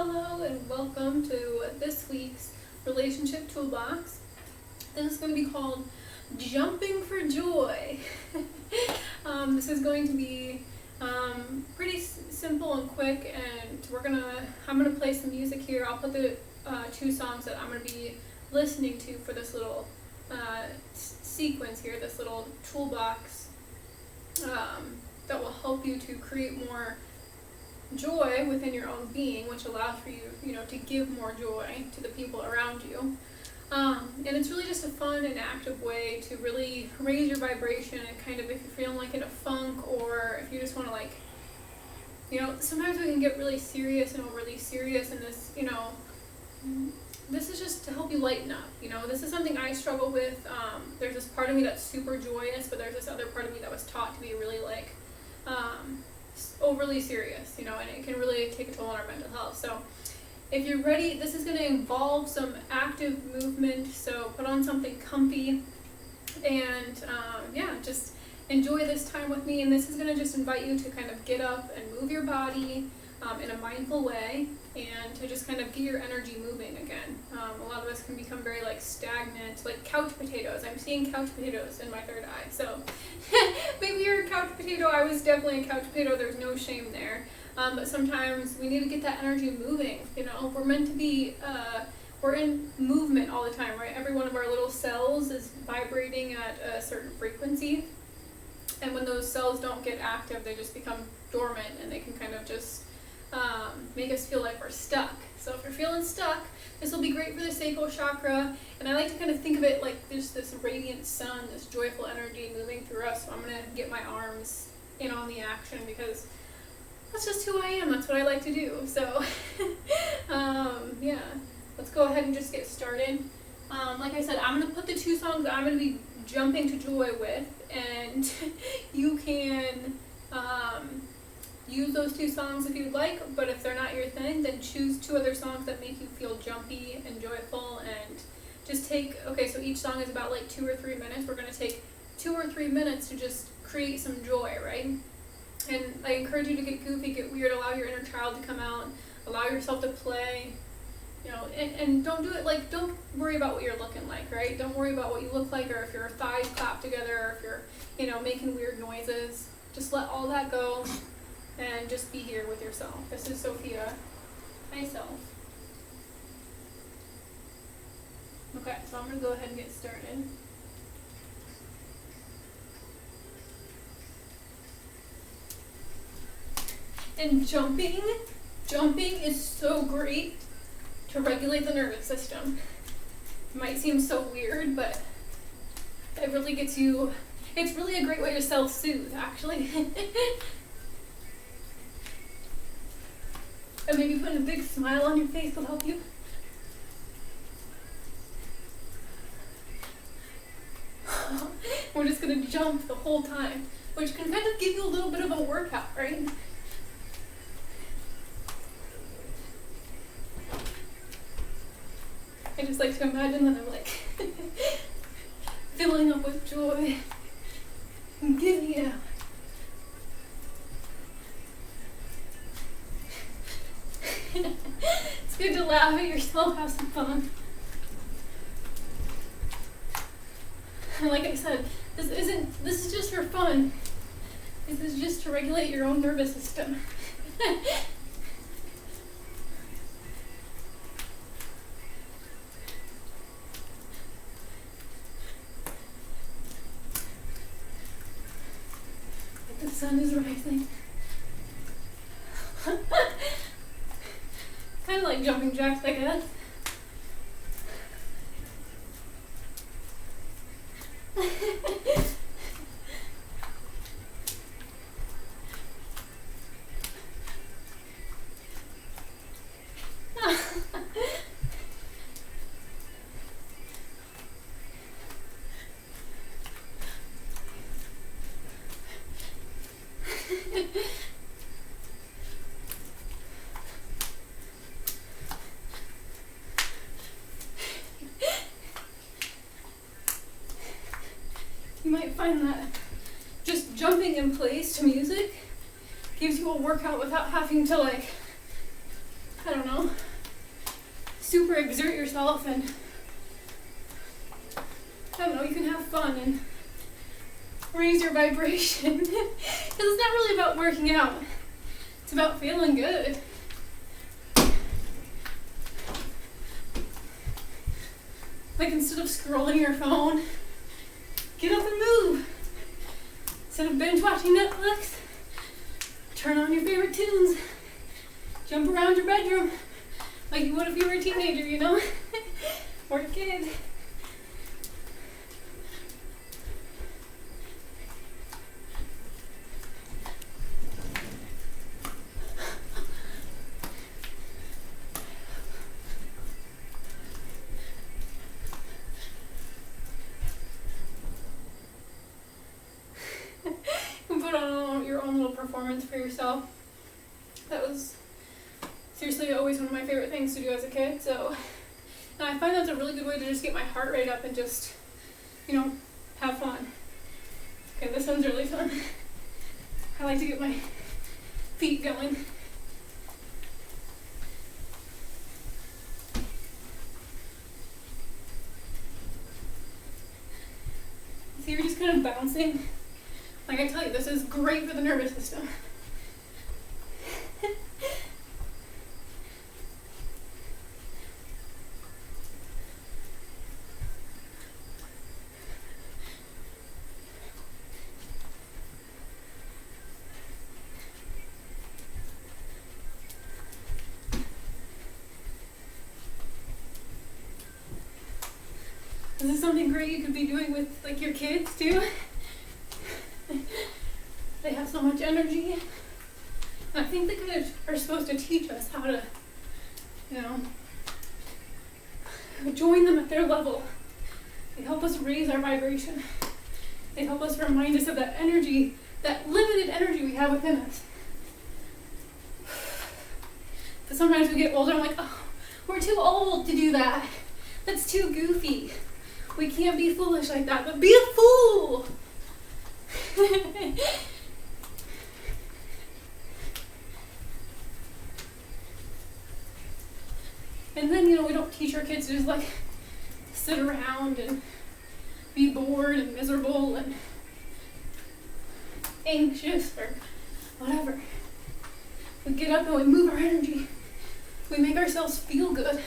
Hello and welcome to this week's Relationship Toolbox. This is going to be called Jumping for Joy. This is going to be pretty simple and quick, and I'm gonna play some music here. I'll put the two songs that I'm gonna be listening to for this little sequence here, this little toolbox that will help you to create more joy within your own being, which allows for you, to give more joy to the people around you. And it's really just a fun and active way to really raise your vibration, and kind of, if you're feeling like in a funk, or if you just want to sometimes we can get really serious and overly serious, and this is just to help you lighten up. This is something I struggle with. There's this part of me that's super joyous, but there's this other part of me that was taught to be really overly serious, and it can really take a toll on our mental health. So if you're ready, this is going to involve some active movement, so put on something comfy and just enjoy this time with me. And this is going to just invite you to kind of get up and move your body in a mindful way, and to just kind of get your energy moving again. A lot of us can become very stagnant, like couch potatoes. I'm seeing couch potatoes in my third eye. So maybe you're a couch potato. I was definitely a couch potato. There's no shame there. But sometimes we need to get that energy moving. We're meant to be, we're in movement all the time, right? Every one of our little cells is vibrating at a certain frequency. And when those cells don't get active, they just become dormant, and they can kind of just make us feel like we're stuck. So if you're feeling stuck, this will be great for the sacral chakra. And I like to kind of think of it like there's this radiant sun, this joyful energy moving through us. So I'm going to get my arms in on the action, because that's just who I am. That's what I like to do. So let's go ahead and just get started. Like I said, I'm going to put the two songs that I'm going to be jumping to joy with, and you can use those two songs if you'd like, but if they're not your thing, then choose two other songs that make you feel jumpy and joyful, and just so each song is about 2 or 3 minutes. We're going to take 2 or 3 minutes to just create some joy, right? And I encourage you to get goofy, get weird, allow your inner child to come out, allow yourself to play, and don't do it don't worry about what you're looking like, right? Don't worry about what you look like, or if your thighs clap together, or if you're, making weird noises. Just let all that go and just be here with yourself. This is Sophia, myself. Okay, so I'm going to go ahead and get started. And jumping is so great to regulate the nervous system. It might seem so weird, but it really gets you, it's really a great way to self-soothe, actually. And maybe putting a big smile on your face will help you. We're just going to jump the whole time, which can kind of give you a little bit of a workout, right? I just like to imagine that I'm filling up with joy and giddy out. It's good to laugh at yourself, have some fun. And like I said, this is just for fun. This is just to regulate your own nervous system. The sun is rising. Kind of like jumping jacks, I guess. You might find that just jumping in place to music gives you a workout without having to I don't know, super exert yourself, and I don't know, you can have fun and raise your vibration. Because it's not really about working out. It's about feeling good. Like, instead of scrolling your phone, get up and move. Instead of binge watching Netflix, turn on your favorite tunes. Jump around your bedroom like you would if you were a teenager, you know? Or a kid. Put on your own little performance for yourself. That was seriously always one of my favorite things to do as a kid. So, and I find that's a really good way to just get my heart rate up and just, you know, have fun. Okay, this one's really fun. I like to get my feet going. So you're just kind of bouncing. Like I tell you, this is great for the nervous system. This is something great you could be doing with like your kids too. They have so much energy. I think they kind of are supposed to teach us how to, you know, join them at their level. They help us raise our vibration. They help us remind us of that energy, that limited energy we have within us. But sometimes we get older and I'm like, oh, we're too old to do that. That's too goofy. We can't be foolish like that, but be a fool. And then, you know, we don't teach our kids to just like sit around and be bored and miserable and anxious or whatever. We get up and we move our energy. We make ourselves feel good.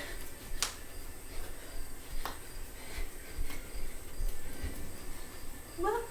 What?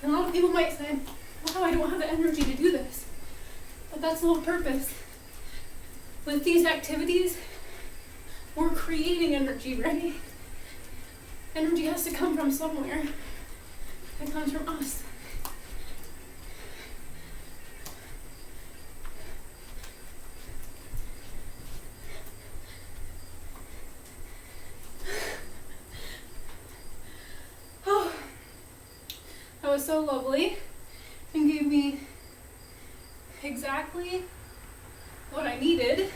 A lot of people might say, wow, I don't have the energy to do this. But that's the whole purpose. With these activities, we're creating energy, right? Energy has to come from somewhere. It comes from us. Oh, that was so lovely and gave me exactly what I needed.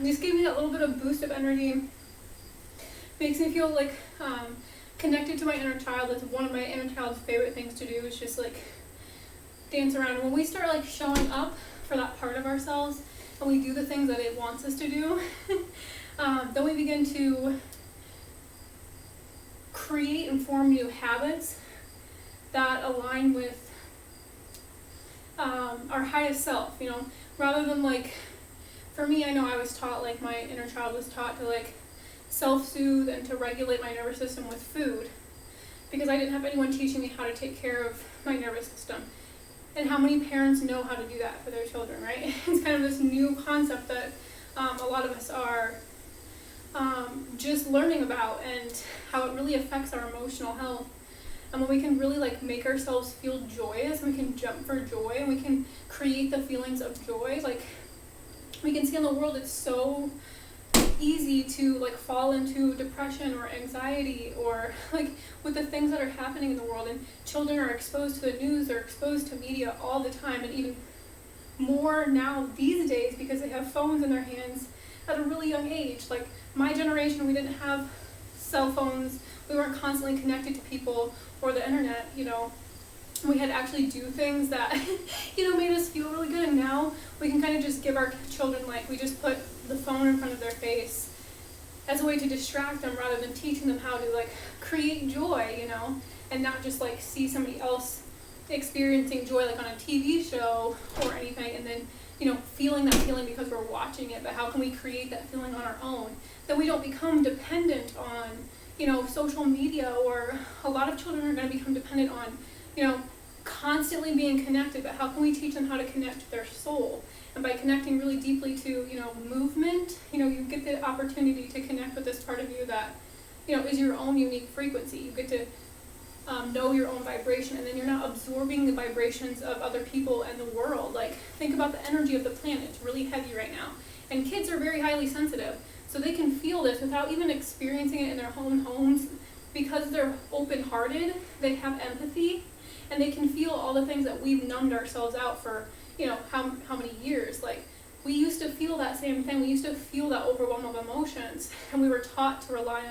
Just gave me that little bit of boost of energy. Makes me feel like connected to my inner child. That's one of my inner child's favorite things to do, is just like dance around. And when we start like showing up for that part of ourselves and we do the things that it wants us to do, then we begin to create and form new habits that align with our highest self, rather than like, for me, I know I was taught, like my inner child was taught to like self-soothe and to regulate my nervous system with food, because I didn't have anyone teaching me how to take care of my nervous system. And how many parents know how to do that for their children, right? It's kind of this new concept that a lot of us are just learning about, and how it really affects our emotional health. And when we can really like make ourselves feel joyous, and we can jump for joy, and we can create the feelings of joy, like we can see in the world, it's so easy to like fall into depression or anxiety, or like with the things that are happening in the world. And children are exposed to the news, they're exposed to media all the time, and even more now these days because they have phones in their hands at a really young age. Like my generation, we didn't have cell phones, we weren't constantly connected to people or the internet, we had to actually do things that made us feel really good. And now we can kind of just give our children, like, we just put the phone in front of their face as a way to distract them, rather than teaching them how to like create joy, and not just like see somebody else experiencing joy like on a TV show or anything, and then feeling that feeling because we're watching it. But how can we create that feeling on our own, that we don't become dependent on social media? Or a lot of children are going to become dependent on constantly being connected. But how can we teach them how to connect to their soul? And by connecting really deeply to movement, you get the opportunity to connect with this part of you that is your own unique frequency. You get to know your own vibration, and then you're not absorbing the vibrations of other people and the world. Like, think about the energy of the planet. It's really heavy right now, and kids are very highly sensitive, so they can feel this without even experiencing it in their own homes. Because they're open-hearted, they have empathy, and they can feel all the things that we've numbed ourselves out for how many years. Like, we used to feel that same thing. We used to feel that overwhelm of emotions, and we were taught to rely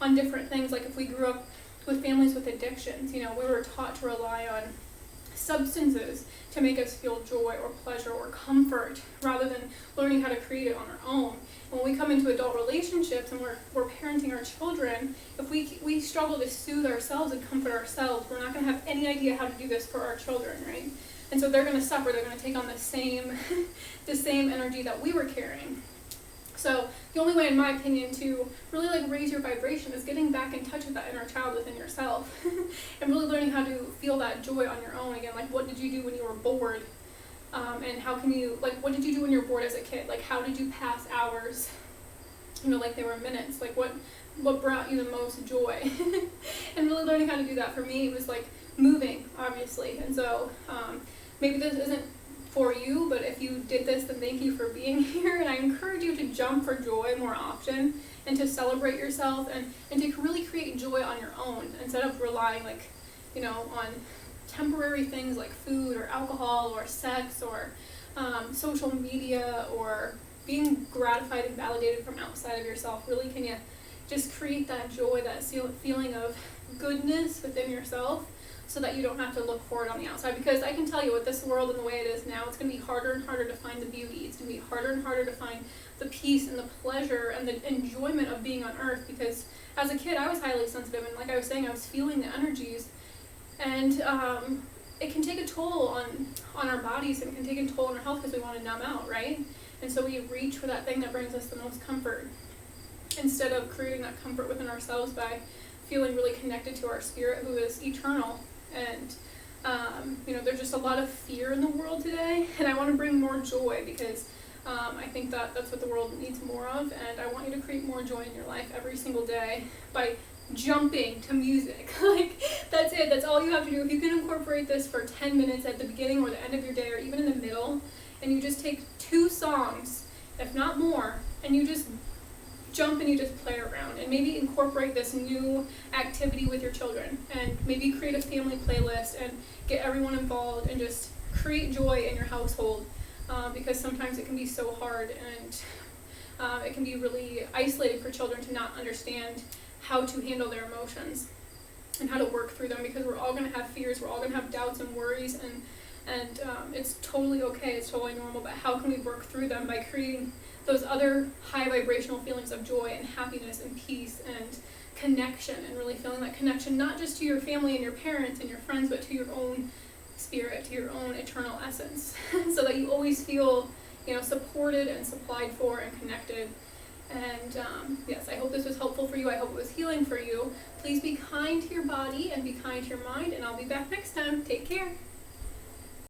on different things. Like, if we grew up with families with addictions, we were taught to rely on substances to make us feel joy or pleasure or comfort, rather than learning how to create it on our own. When we come into adult relationships and we're parenting our children, if we struggle to soothe ourselves and comfort ourselves, we're not going to have any idea how to do this for our children, right? And so they're going to suffer. They're going to take on the same energy that we were carrying. So the only way, in my opinion, to really like raise your vibration is getting back in touch with that inner child within yourself and really learning how to feel that joy on your own again. Like, what did you do when you were bored? And how can you, like, what did you do when you were bored as a kid? Like, how did you pass hours, like they were minutes? Like, what brought you the most joy? And really learning how to do that. For me, it was like moving, obviously. And so maybe this isn't for you, but if you did this, then thank you for being here. And I encourage you to jump for joy more often, and to celebrate yourself, and to really create joy on your own, instead of relying on temporary things like food or alcohol or sex or social media, or being gratified and validated from outside of yourself. Really, can you just create that joy, that feeling of goodness within yourself, so that you don't have to look for it on the outside? Because I can tell you, with this world and the way it is now, it's going to be harder and harder to find the beauty. It's going to be harder and harder to find the peace and the pleasure and the enjoyment of being on earth. Because as a kid, I was highly sensitive, and like I was saying, I was feeling the energies. And it can take a toll on our bodies, and it can take a toll on our health, because we want to numb out, right? And so we reach for that thing that brings us the most comfort, instead of creating that comfort within ourselves by feeling really connected to our spirit, who is eternal. And there's just a lot of fear in the world today, and I want to bring more joy, because I think that's what the world needs more of. And I want you to create more joy in your life every single day by jumping to music. Like, that's it. That's all you have to do. If you can incorporate this for 10 minutes at the beginning or the end of your day, or even in the middle, and you just take 2 songs, if not more, and you just jump and you just play around, and maybe incorporate this new activity with your children, and maybe create a family playlist and get everyone involved, and just create joy in your household, because sometimes it can be so hard, and it can be really isolating for children to not understand how to handle their emotions and how to work through them, because we're all going to have fears, we're all going to have doubts and worries, and it's totally okay, it's totally normal. But how can we work through them? By creating those other high vibrational feelings of joy and happiness and peace, and connection, and really feeling that connection not just to your family and your parents and your friends, but to your own spirit, to your own eternal essence, so that you always feel, supported and supplied for and connected. And yes, I hope this was helpful for you. I hope it was healing for you. Please be kind to your body and be kind to your mind, and I'll be back next time. Take care.